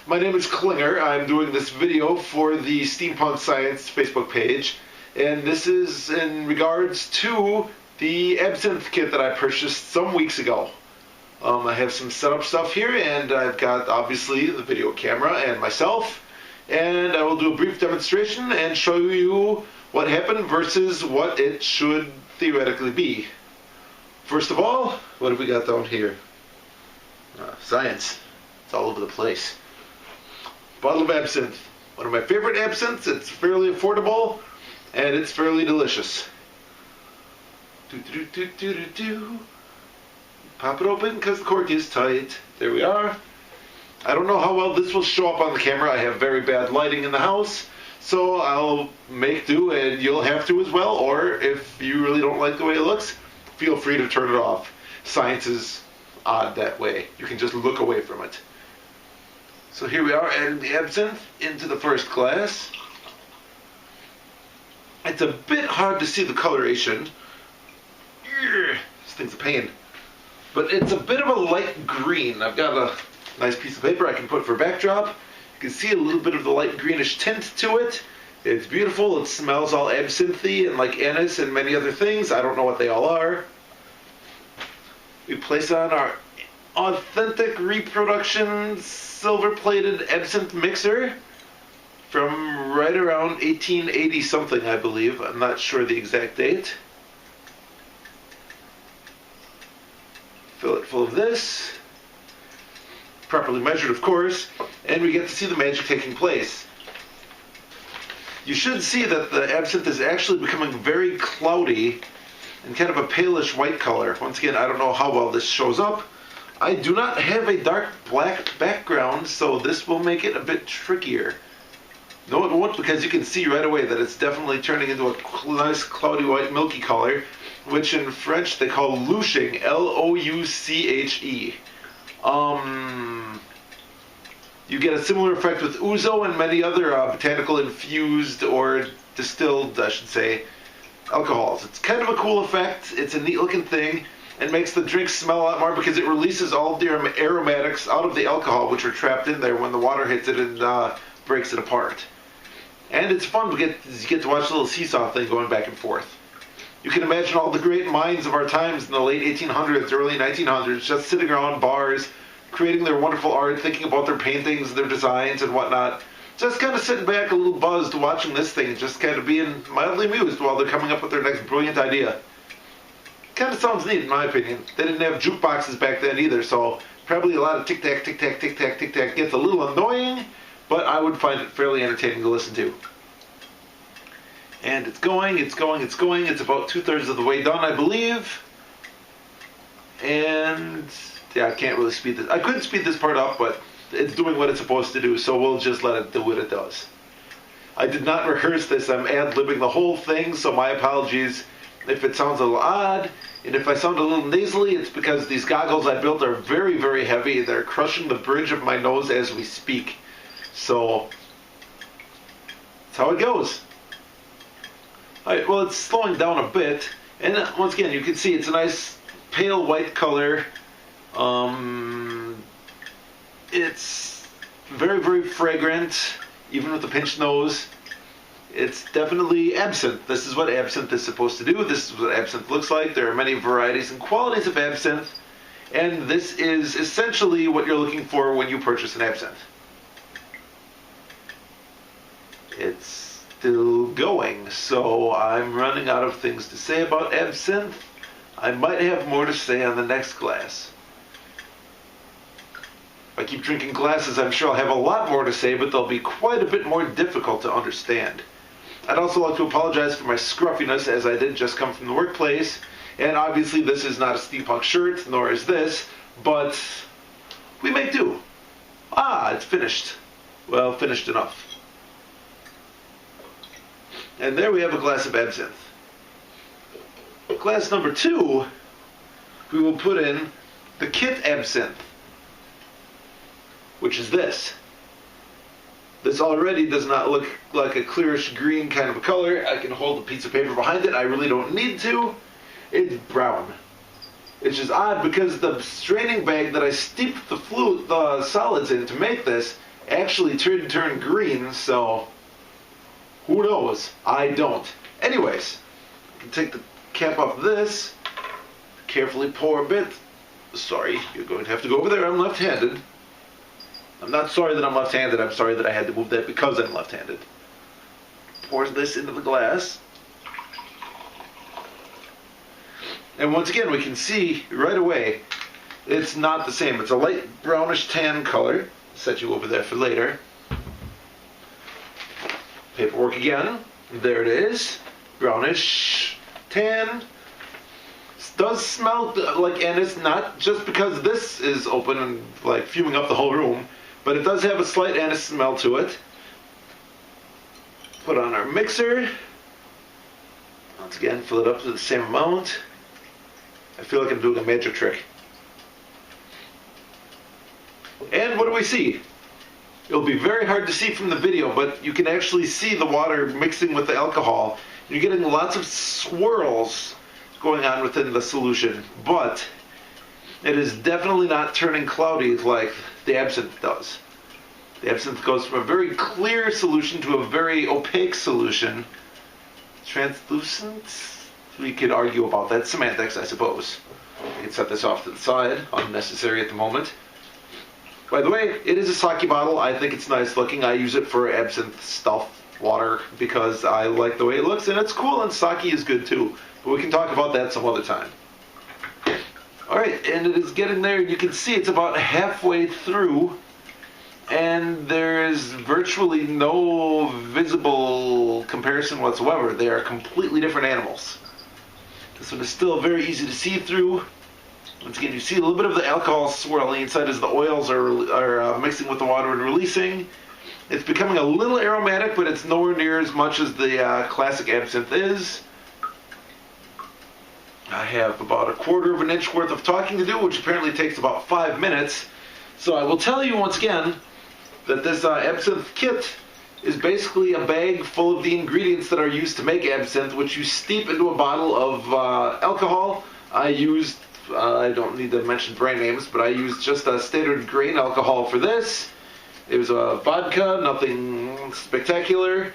My name is Klinger. I'm doing this video for the Steampunk Science Facebook page, and this is in regards to the absinthe kit that I purchased some weeks ago. I have some setup stuff here, and I've got obviously the video camera and myself, and I will do a brief demonstration and show you what happened versus what it should theoretically be. First of all, what have we got down here? Science. It's all over the place. Bottle of absinthe. One of my favorite absinthes. It's fairly affordable, and it's fairly delicious. Pop it open because the cork is tight. There we are. I don't know how well this will show up on the camera. I have very bad lighting in the house, so I'll make do, and you'll have to as well, or if you really don't like the way it looks, feel free to turn it off. Science is odd that way. You can just look away from it. So here we are, adding the absinthe into the first glass. It's a bit hard to see the coloration. This thing's a pain. But it's a bit of a light green. I've got a nice piece of paper I can put for a backdrop. You can see a little bit of the light greenish tint to it. It's beautiful. It smells all absinthe and like anise and many other things. I don't know what they all are. We place on our authentic reproduction silver-plated absinthe mixer from right around 1880 something, I believe. I'm not sure the exact date. Fill it full of this. Properly measured, of course, and we get to see the magic taking place. You should see that the absinthe is actually becoming very cloudy and kind of a palish white color. Once again, I don't know how well this shows up. I do not have a dark black background, so this will make it a bit trickier. No, it won't, because you can see right away that it's definitely turning into a nice cloudy white milky color, which in French they call louching, L-O-U-C-H-E. You get a similar effect with ouzo and many other botanical infused or distilled, I should say, alcohols. It's kind of a cool effect. It's a neat looking thing and makes the drink smell a lot more because it releases all the aromatics out of the alcohol, which are trapped in there when the water hits it and breaks it apart. And it's fun to get to watch the little seesaw thing going back and forth. You can imagine all the great minds of our times in the late 1800s, early 1900s, just sitting around bars, creating their wonderful art, thinking about their paintings, their designs, and whatnot. Just kind of sitting back a little buzzed watching this thing, just kind of being mildly amused while they're coming up with their next brilliant idea. Kind of sounds neat in my opinion. They didn't have jukeboxes back then either, so probably a lot of tic-tac, tic-tac, tic-tac, tic-tac gets a little annoying, but I would find it fairly entertaining to listen to. And it's going, it's going, it's going. It's about 2/3 of the way done, I believe. And yeah, I can't really speed this. I could speed this part up, but it's doing what it's supposed to do, so we'll just let it do what it does. I did not rehearse this. I'm ad-libbing the whole thing, so my apologies if it sounds a little odd. And if I sound a little nasally, it's because these goggles I built are very, very heavy. They're crushing the bridge of my nose as we speak. So that's how it goes. Alright, well, it's slowing down a bit. And once again, you can see it's a nice pale white color. It's very, very fragrant, even with the pinched nose. It's definitely absinthe. This is what absinthe is supposed to do. This is what absinthe looks like. There are many varieties and qualities of absinthe, and this is essentially what you're looking for when you purchase an absinthe. It's still going, so I'm running out of things to say about absinthe. I might have more to say on the next glass. If I keep drinking glasses, I'm sure I'll have a lot more to say, but they'll be quite a bit more difficult to understand. I'd also like to apologize for my scruffiness, as I did just come from the workplace, and obviously this is not a steampunk shirt, nor is this, but we make do. It's finished. Well, finished enough. And there we have a glass of absinthe. Glass number 2, we will put in the kit absinthe, which is this. This already does not look like a clearish green kind of a color. I can hold a piece of paper behind it. I really don't need to. It's brown. It's just odd because the straining bag that I steeped the solids in to make this actually turn green, so who knows? I don't. Anyways, I can take the cap off this, carefully pour a bit. Sorry, you're going to have to go over there. I'm left-handed. I'm not sorry that I'm left-handed. I'm sorry that I had to move that because I'm left-handed. Pours this into the glass. And once again, we can see right away it's not the same. It's a light brownish tan color. Set you over there for later. Paperwork again. There it is. Brownish tan. It does smell like, and it's not just because this is open and like fuming up the whole room, but it does have a slight anise smell to it. Put on our mixer. Once again, fill it up to the same amount. I feel like I'm doing a magic trick. And what do we see? It'll be very hard to see from the video, but you can actually see the water mixing with the alcohol. You're getting lots of swirls going on within the solution, but it is definitely not turning cloudy like the absinthe does. The absinthe goes from a very clear solution to a very opaque solution. Translucent? We could argue about that. Semantics, I suppose. I can set this off to the side. Unnecessary at the moment. By the way, it is a sake bottle. I think it's nice looking. I use it for absinthe stuff, water, because I like the way it looks, and it's cool, and sake is good too. But we can talk about that some other time. Alright, and it is getting there. You can see it's about halfway through, and there is virtually no visible comparison whatsoever. They are completely different animals. This one is still very easy to see through. Once again, you see a little bit of the alcohol swirling inside as the oils are mixing with the water and releasing. It's becoming a little aromatic, but it's nowhere near as much as the classic absinthe is. I have about 1/4 of an inch worth of talking to do, which apparently takes about 5 minutes. So I will tell you once again that this absinthe kit is basically a bag full of the ingredients that are used to make absinthe, which you steep into a bottle of alcohol. I used, I don't need to mention brand names, but I used just a standard grain alcohol for this. It was a vodka, nothing spectacular,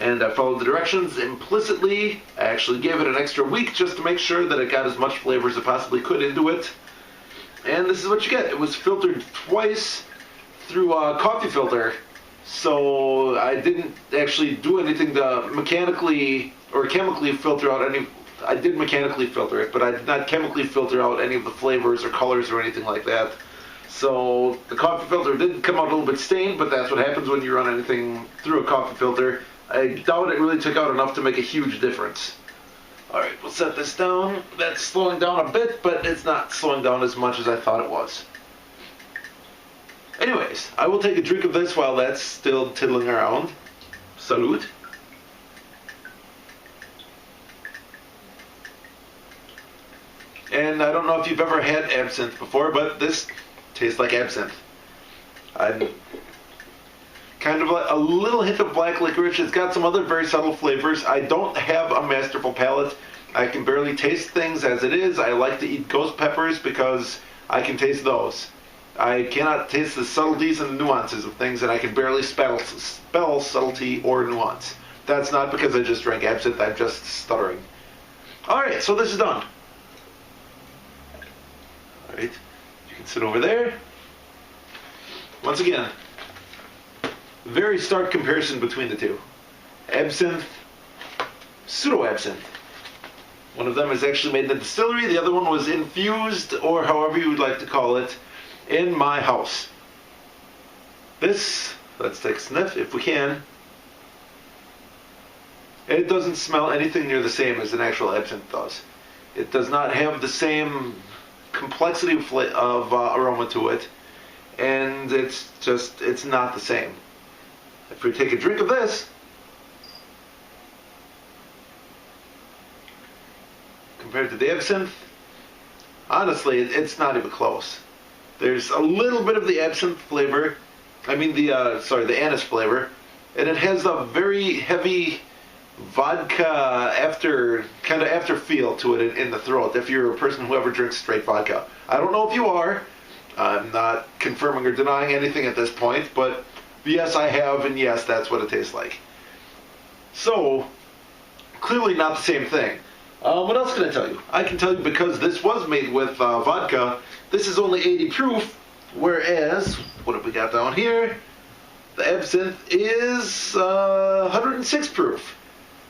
and I followed the directions implicitly. I actually gave it an extra week just to make sure that it got as much flavor as it possibly could into it. And this is what you get. It was filtered twice through a coffee filter. So I didn't actually do anything to mechanically or chemically filter out any. I did mechanically filter it, but I did not chemically filter out any of the flavors or colors or anything like that. So the coffee filter did come out a little bit stained, but that's what happens when you run anything through a coffee filter. I doubt it really took out enough to make a huge difference. Alright, we'll set this down. That's slowing down a bit, but it's not slowing down as much as I thought it was. Anyways, I will take a drink of this while that's still tiddling around. Salute. And I don't know if you've ever had absinthe before, but this tastes like absinthe. I'm kind of like a little hint of black licorice. It's got some other very subtle flavors. I don't have a masterful palate. I can barely taste things as it is. I like to eat ghost peppers because I can taste those. I cannot taste the subtleties and the nuances of things, and I can barely spell subtlety or nuance. That's not because I just drank absinthe. I'm just stuttering. Alright, so this is done. Alright, you can sit over there. Once again, very stark comparison between the two. Absinthe, pseudo-absinthe. One of them is actually made in the distillery, the other one was infused, or however you would like to call it, in my house. This, let's take a sniff if we can. It doesn't smell anything near the same as an actual absinthe does. It does not have the same complexity of aroma to it, and it's not the same. If we take a drink of this, compared to the absinthe, honestly, it's not even close. There's a little bit of the absinthe flavor, the anise flavor, and it has a very heavy vodka after feel to it in the throat, if you're a person who ever drinks straight vodka. I don't know if you are. I'm not confirming or denying anything at this point, but Yes, I have, and yes, that's what it tastes like. So, clearly not the same thing. What else can I tell you? I can tell you because this was made with vodka, this is only 80 proof, whereas, what have we got down here? The absinthe is 106 proof,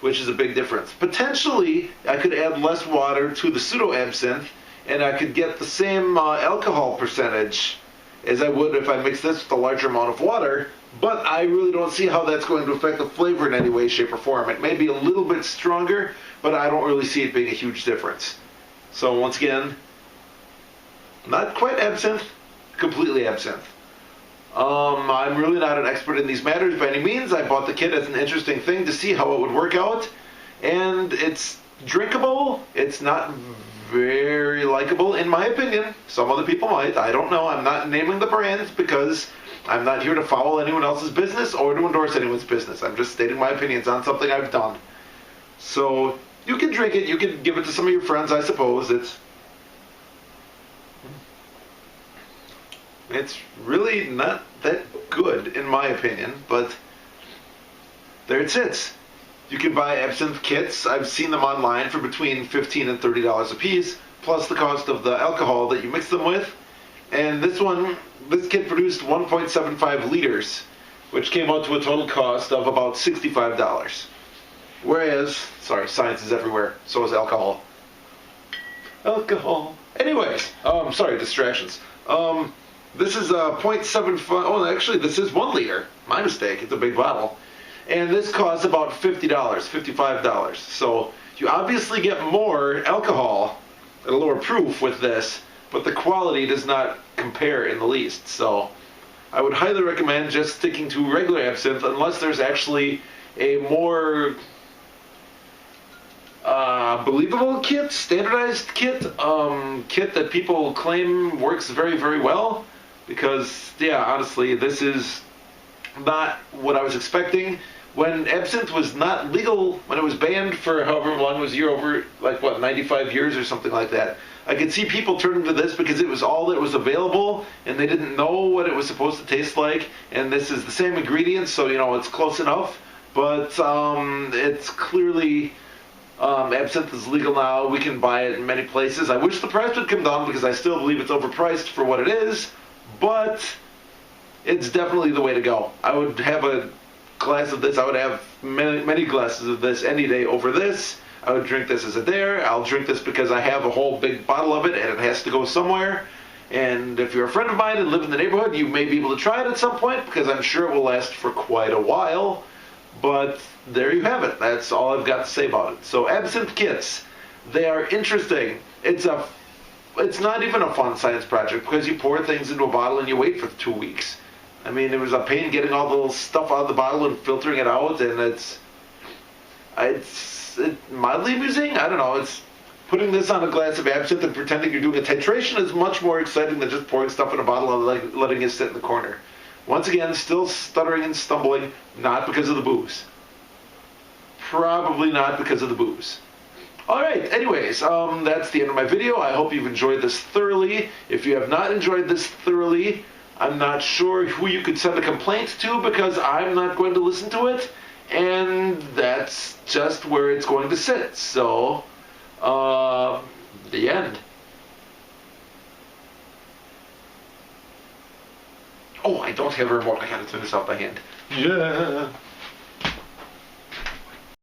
which is a big difference. Potentially, I could add less water to the pseudo-absinthe, and I could get the same alcohol percentage as I would if I mixed this with a larger amount of water, but I really don't see how that's going to affect the flavor in any way, shape, or form. It may be a little bit stronger, but I don't really see it being a huge difference. So once again, not quite absinthe, completely absinthe. I'm really not an expert in these matters by any means. I bought the kit as an interesting thing to see how it would work out, and it's drinkable. It's not very likable in my opinion. Some other people might. I don't know. I'm not naming the brands because I'm not here to follow anyone else's business or to endorse anyone's business. I'm just stating my opinions on something I've done. So you can drink it. You can give it to some of your friends, I suppose. It's really not that good in my opinion, but there it sits. You can buy absinthe kits. I've seen them online for between $15 and $30 a piece, plus the cost of the alcohol that you mix them with. And this kit produced 1.75 liters, which came out to a total cost of about $65. Whereas, sorry, science is everywhere, so is alcohol. Alcohol. Anyways, sorry, distractions. This is 0.75, oh actually this is 1 liter. My mistake, it's a big bottle. And this costs about $50, $55. So you obviously get more alcohol at a lower proof with this, but the quality does not compare in the least. So I would highly recommend just sticking to regular absinthe unless there's actually a more believable kit, standardized kit, kit that people claim works very, very well. Because, yeah, honestly, this is not what I was expecting. When absinthe was not legal, when it was banned for however long it was, over, like, what, 95 years or something like that, I could see people turning to this because it was all that was available, and they didn't know what it was supposed to taste like, and this is the same ingredients, so, you know, it's close enough, but it's clearly... absinthe is legal now. We can buy it in many places. I wish the price would come down because I still believe it's overpriced for what it is, but it's definitely the way to go. I would have a glass of this. I would have many glasses of this any day over this. I would drink this as a dare. I'll drink this because I have a whole big bottle of it and it has to go somewhere. And if you're a friend of mine and live in the neighborhood, you may be able to try it at some point because I'm sure it will last for quite a while. But there you have it. That's all I've got to say about it. So absinthe kits, they are interesting. It's not even a fun science project because you pour things into a bottle and you wait for 2 weeks. I mean, it was a pain getting all the little stuff out of the bottle and filtering it out, and it's mildly amusing. I don't know. It's putting this on a glass of absinthe and pretending you're doing a titration is much more exciting than just pouring stuff in a bottle and letting it sit in the corner. Once again, still stuttering and stumbling, not because of the booze. Probably not because of the booze. Alright, anyways, that's the end of my video. I hope you've enjoyed this thoroughly. If you have not enjoyed this thoroughly, I'm not sure who you could send a complaint to because I'm not going to listen to it. And that's just where it's going to sit. So, the end. Oh, I don't have a remote. I gotta turn this off by hand. Yeah.